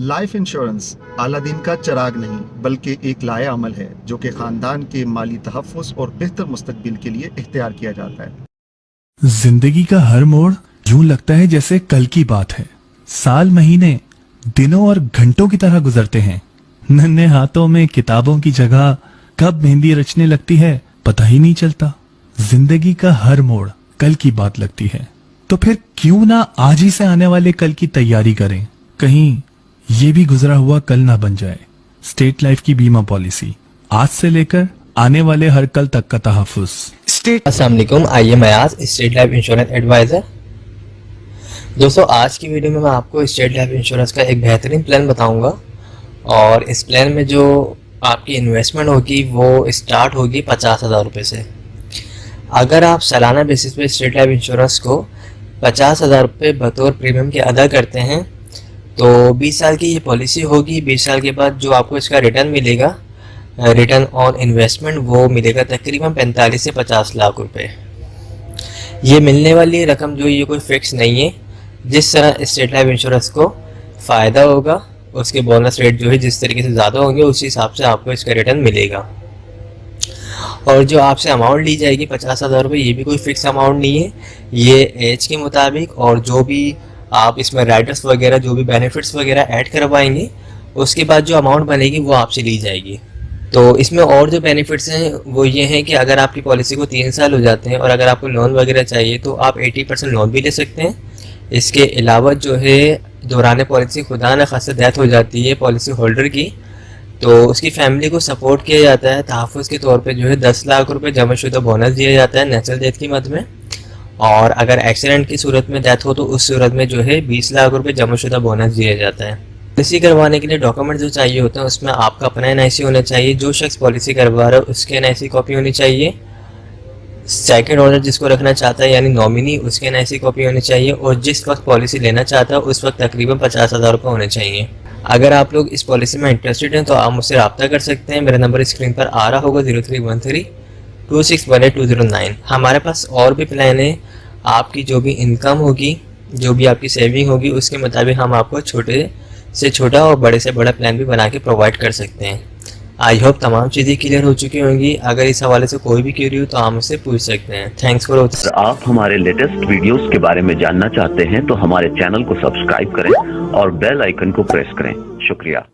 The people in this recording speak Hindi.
लाइफ इंश्योरेंस अलादीन का चिराग नहीं बल्कि एक लाया अमल है जो कि खानदान के माली तहफ़्फ़ुज़ और बेहतर मुस्तकबिल के लिए इख्तियार किया जाता है। जिंदगी का हर मोड़ यूं लगता है जैसे कल की बात है। साल, महीने, दिनों और घंटों की तरह गुजरते हैं। नन्हे हाथों में किताबों की जगह कब मेहंदी रचने लगती है पता ही नहीं चलता। जिंदगी का हर मोड़ कल की बात लगती है, तो फिर क्यों ना आज ही से आने वाले कल की तैयारी करें। कहीं ये भी गुजरा हुआ कल ना बन जाए। स्टेट लाइफ की बीमा पॉलिसी, आज से लेकर आने वाले हर कल तक का तहफ़्फ़ुज़। अस्सलाम वालेकुम, I am Ayaz, State Life Insurance advisor. दोस्तों, आज की वीडियो में मैं आपको स्टेट लाइफ इंश्योरेंस का एक बेहतरीन प्लान बताऊंगा और इस प्लान में जो आपकी इन्वेस्टमेंट होगी वो स्टार्ट होगी 50,000 रुपये से। अगर आप सालाना बेसिस पे स्टेट लाइफ इंश्योरेंस को 50,000 रुपये बतौर प्रीमियम के अदा करते हैं तो 20 साल की ये पॉलिसी होगी। 20 साल के बाद जो आपको इसका रिटर्न मिलेगा, रिटर्न ऑन इन्वेस्टमेंट, वो मिलेगा तकरीबन 45 से 50 लाख रुपए। ये मिलने वाली रकम जो ये कोई फिक्स नहीं है। जिस तरह स्टेट लाइफ इंश्योरेंस को फ़ायदा होगा उसके बोनस रेट जो है जिस तरीके से ज़्यादा होंगे उसी हिसाब से आपको इसका रिटर्न मिलेगा। और जो आपसे अमाउंट ली जाएगी 50,000 रुपये, ये भी कोई फिक्स अमाउंट नहीं है। ये एज के मुताबिक और जो भी आप इसमें राइडर्स वगैरह जो भी बेनिफिट्स वगैरह ऐड करवाएंगे उसके बाद जो अमाउंट बनेगी वो आपसे ली जाएगी। तो इसमें और जो बेनिफिट्स हैं वो ये हैं कि अगर आपकी पॉलिसी को 3 साल हो जाते हैं और अगर आपको लोन वगैरह चाहिए तो आप 80% लोन भी ले सकते हैं। इसके अलावा जो है दौरान पॉलिसी खुदा न खास्ता डेथ हो जाती है पॉलिसी होल्डर की, तो उसकी फैमिली को सपोर्ट किया जाता है। तहफ़्फ़ुज़ के तौर पे जो है 10 लाख रुपए जमाशुदा बोनस दिया जाता है नेचुरल डेथ की मद में, और अगर एक्सीडेंट की सूरत में डेथ हो तो उस सूरत में जो है 20 लाख रुपए जमाशुदा बोनस दिया जाता है। पॉलिसी करवाने के लिए डॉक्यूमेंट जो चाहिए होते हैं उसमें आपका अपना NIC होना चाहिए। जो शख्स पॉलिसी करवा रहा है उसके NIC कॉपी होनी चाहिए। सेकंड ऑर्डर जिसको रखना चाहता है यानी नॉमिनी, उसके NIC कॉपी होनी चाहिए। और जिस वक्त पॉलिसी लेना चाहता है उस वक्त तकरीबन 50,000 रुपये होने चाहिए। अगर आप लोग इस पॉलिसी में इंटरेस्टेड हैं तो आप मुझसे रब्ता कर सकते हैं। मेरा नंबर स्क्रीन पर आ रहा होगा 03132618 हमारे पास और भी प्लान है। आपकी जो भी इनकम होगी, जो भी आपकी सेविंग होगी, उसके मुताबिक हम आपको छोटे से छोटा और बड़े से बड़ा प्लान भी बना के प्रोवाइड कर सकते हैं। आई होप तमाम चीज़ें क्लियर हो चुकी होंगी। अगर इस हवाले से कोई भी क्वेरी हो तो आप मुझसे पूछ सकते हैं। Thanks for watching. आप हमारे लेटेस्ट वीडियोस के बारे में जानना चाहते हैं तो हमारे चैनल को सब्सक्राइब करें और बेल आइकन को प्रेस करें। शुक्रिया।